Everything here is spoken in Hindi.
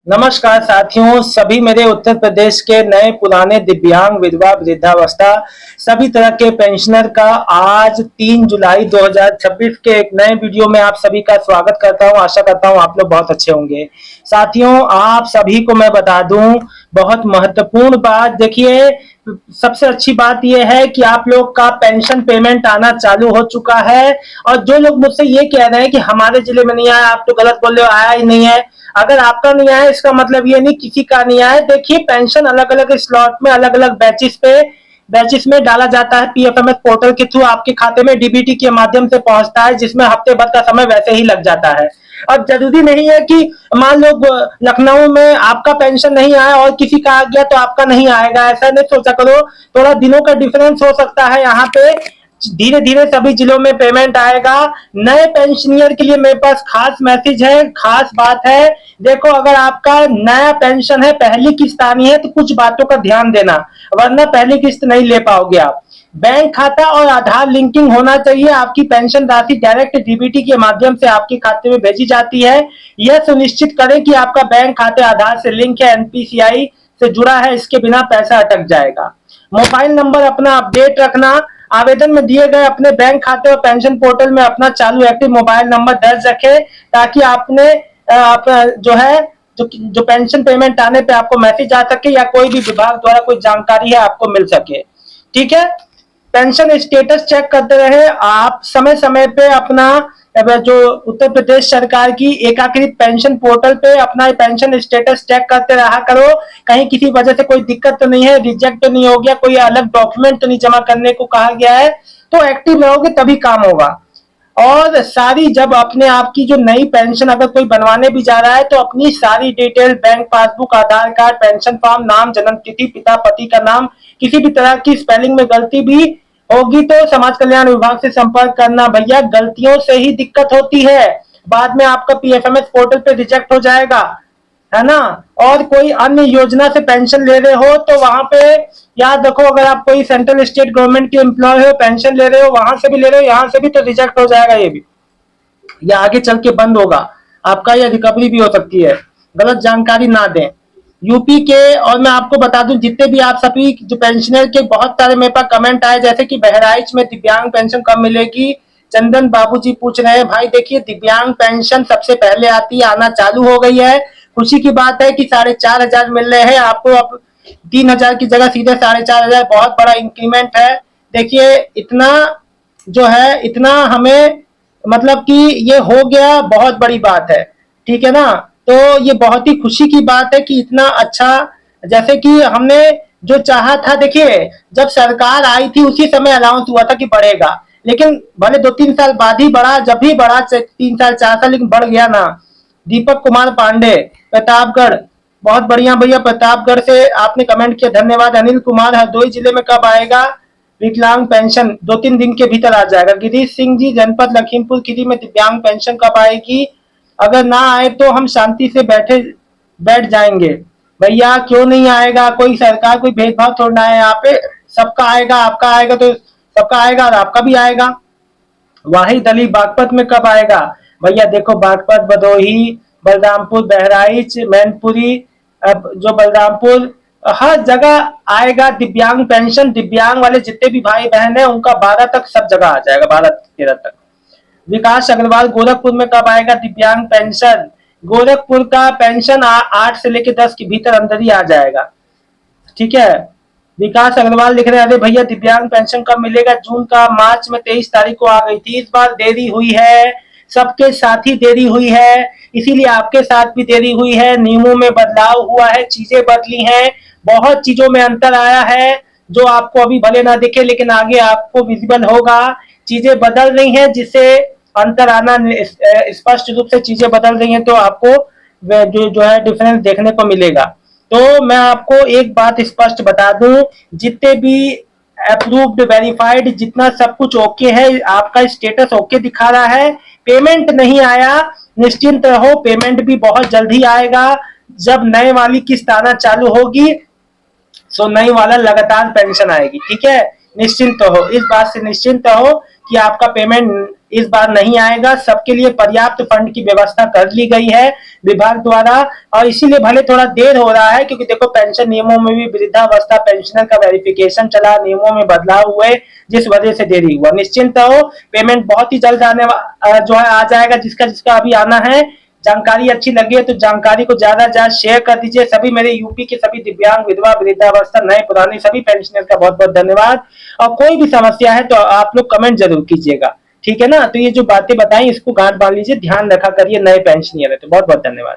नमस्कार साथियों, सभी मेरे उत्तर प्रदेश के नए पुराने दिव्यांग विधवा वृद्धावस्था सभी तरह के पेंशनर का आज 3 जुलाई 2026 के एक नए वीडियो में आप सभी का स्वागत करता हूं। आशा करता हूं आप लोग बहुत अच्छे होंगे। साथियों, आप सभी को मैं बता दूं बहुत महत्वपूर्ण बात। देखिए, सबसे अच्छी बात यह है कि आप लोग का पेंशन पेमेंट आना चालू हो चुका है। और जो लोग मुझसे ये कह रहे हैं कि हमारे जिले में नहीं आया, आप तो गलत बोल रहे हो, आया ही नहीं है। अगर आपका नहीं आया इसका मतलब ये नहीं किसी का नहीं आया। देखिए, पेंशन अलग अलग स्लॉट में अलग अलग बैचेस में डाला जाता है। पीएफएमएस पोर्टल के थ्रू आपके खाते में डीबीटी के माध्यम से पहुंचता है, जिसमें हफ्ते भर का समय वैसे ही लग जाता है। अब जरूरी नहीं है कि मान लो लखनऊ में आपका पेंशन नहीं आया और किसी का आ गया तो आपका नहीं आएगा, ऐसा नहीं सोचा करो। थोड़ा दिनों का डिफरेंस हो सकता है। यहाँ पे धीरे धीरे सभी जिलों में पेमेंट आएगा। नए पेंशनियर के लिए मेरे पास खास मैसेज है, खास बात है। देखो, अगर आपका नया पेंशन है, पहली किस्त आनी है, तो कुछ बातों का ध्यान देना, वरना पहली किस्त नहीं ले पाओगे आप। बैंक खाता और आधार लिंकिंग होना चाहिए। आपकी पेंशन राशि डायरेक्ट डीबीटी के माध्यम से आपके खाते में भेजी जाती है। यह सुनिश्चित करें कि आपका बैंक खाते आधार से लिंक है, एनपीसीआई से जुड़ा है, इसके बिना पैसा अटक जाएगा। मोबाइल नंबर अपना अपडेट रखना। आवेदन में दिए गए अपने बैंक खाते और पेंशन पोर्टल में अपना चालू एक्टिव मोबाइल नंबर दर्ज रखें, ताकि आपने आप जो है जो पेंशन पेमेंट आने पे आपको मैसेज आ सके या कोई भी विभाग द्वारा कोई जानकारी है आपको मिल सके। ठीक है, पेंशन स्टेटस चेक करते रहे आप। समय समय पे अपना जो उत्तर प्रदेश सरकार की एकीकृत पेंशन पोर्टल पे अपना पेंशन स्टेटस चेक करते रहा करो। कहीं किसी वजह से कोई दिक्कत तो नहीं है, रिजेक्ट तो नहीं हो गया, कोई अलग डॉक्यूमेंट तो नहीं जमा करने को कहा गया है। तो एक्टिव रहोगे तभी काम होगा। और सारी जब अपने आपकी जो नई पेंशन अगर कोई बनवाने भी जा रहा है, तो अपनी सारी डिटेल, बैंक पासबुक, आधार कार्ड, पेंशन फॉर्म, नाम, जन्म तिथि, पिता पति का नाम, किसी भी तरह की स्पेलिंग में गलती भी होगी तो समाज कल्याण विभाग से संपर्क करना। भैया, गलतियों से ही दिक्कत होती है, बाद में आपका पीएफएमएस पोर्टल पे रिजेक्ट हो जाएगा, है ना। और कोई अन्य योजना से पेंशन ले रहे हो तो वहां पे याद रखो, अगर आप कोई सेंट्रल स्टेट गवर्नमेंट के एम्प्लॉय हो, पेंशन ले रहे हो, वहां से भी ले रहे हो, यहाँ से भी, तो रिजेक्ट हो जाएगा ये भी, या आगे चल के बंद होगा आपका, या रिकवरी भी हो सकती है। गलत जानकारी ना दें। यूपी के, और मैं आपको बता दूं जितने भी आप सभी जो पेंशनर के बहुत सारे मेरे पास कमेंट आए, जैसे कि बहराइच में दिव्यांग पेंशन कब मिलेगी। चंदन बाबूजी पूछ रहे हैं, भाई देखिए, दिव्यांग पेंशन सबसे पहले आती है, आना चालू हो गई है। खुशी की बात है कि 4,500 मिल रहे हैं आपको। अब 3,000 की जगह सीधे 4,500, बहुत बड़ा इंक्रीमेंट है। देखिए, इतना जो है, इतना हमें मतलब कि ये हो गया, बहुत बड़ी बात है। ठीक है ना। तो ये बहुत ही खुशी की बात है कि इतना अच्छा, जैसे कि हमने जो चाहा था। देखिए, जब सरकार आई थी उसी समय अनाउंस हुआ था कि बढ़ेगा, लेकिन भले 2-3 साल बाद ही बढ़ा, जब भी बढ़ा 3 साल 4 साल, लेकिन बढ़ गया ना। दीपक कुमार पांडे, प्रतापगढ़, बहुत बढ़िया भैया, प्रतापगढ़ से आपने कमेंट किया, धन्यवाद। अनिल कुमार, हरदोई जिले में कब आएगा विकलांग पेंशन? 2-3 दिन के भीतर आ जाएगा। गिरीश सिंह जी, जनपद लखीमपुर खीरी में दिव्यांग पेंशन कब आएगी? अगर ना आए तो हम शांति से बैठ जाएंगे। भैया, क्यों नहीं आएगा? कोई सरकार कोई भेदभाव थोड़ा है यहाँ पे, सबका आएगा। आपका आएगा तो सबका आएगा और आपका भी आएगा। वाहिद अली, बागपत में कब आएगा? भैया देखो, बागपत, भदोही, बलरामपुर, बहराइच, मैनपुरी, अब जो बलरामपुर, हर जगह आएगा दिव्यांग पेंशन। दिव्यांग वाले जितने भी भाई बहन है उनका 12 तक सब जगह आ जाएगा, 12-13 तक। विकास अग्रवाल, गोरखपुर में कब आएगा दिव्यांग पेंशन? गोरखपुर का पेंशन 8 से लेकर 10 के भीतर अंदर ही आ जाएगा। ठीक है। विकास अग्रवाल लिख रहे हैं, अरे भैया दिव्यांग पेंशन कब मिलेगा? जून का मार्च में 23 तारीख को आ गई थी, इस बार देरी हुई है। सबके साथ ही देरी हुई है, इसीलिए आपके साथ भी देरी हुई है। नियमों में बदलाव हुआ है, चीजें बदली हैं, बहुत चीजों में अंतर आया है, जो आपको अभी भले ना दिखे लेकिन आगे आपको विजिबल होगा। चीजें बदल रही हैं, जिससे अंतर आना स्पष्ट रूप से चीजें बदल रही हैं, तो आपको जो है डिफरेंस देखने को मिलेगा। तो मैं आपको एक बात स्पष्ट बता दूं, जितने भी अप्रूव्ड, वेरीफाइड, जितना सब कुछ ओके है, आपका स्टेटस ओके दिखा रहा है। पेमेंट नहीं आया, निश्चिंत रहो, पेमेंट भी बहुत जल्दी आएगा। जब नए वाली किस्त आना चालू होगी, सो नई वाला लगातार पेंशन आएगी। ठीक है, निश्चिंत हो, इस बात से निश्चिंत हो कि आपका पेमेंट इस बार नहीं आएगा। सबके लिए पर्याप्त फंड की व्यवस्था कर ली गई है विभाग द्वारा, और इसीलिए भले थोड़ा देर हो रहा है, क्योंकि देखो पेंशन नियमों में भी वृद्धावस्था पेंशनर का वेरिफिकेशन चला, नियमों में बदलाव हुए, जिस वजह से देरी हुआ। निश्चिंत रहो, पेमेंट बहुत ही जल्द जो है आ जाएगा, जिसका जिसका अभी आना है। जानकारी अच्छी लगी है तो जानकारी को ज्यादा से ज्यादा शेयर कर दीजिए। सभी मेरे यूपी के सभी दिव्यांग, विधवा, वृद्धावस्था, नए पुराने सभी पेंशनर का बहुत बहुत धन्यवाद। और कोई भी समस्या है तो आप लोग कमेंट जरूर कीजिएगा, ठीक है ना। तो ये जो बातें बताई इसको गांठ बांध लीजिए, ध्यान रखा करिए, नए पेंशनियर है तो। बहुत बहुत धन्यवाद।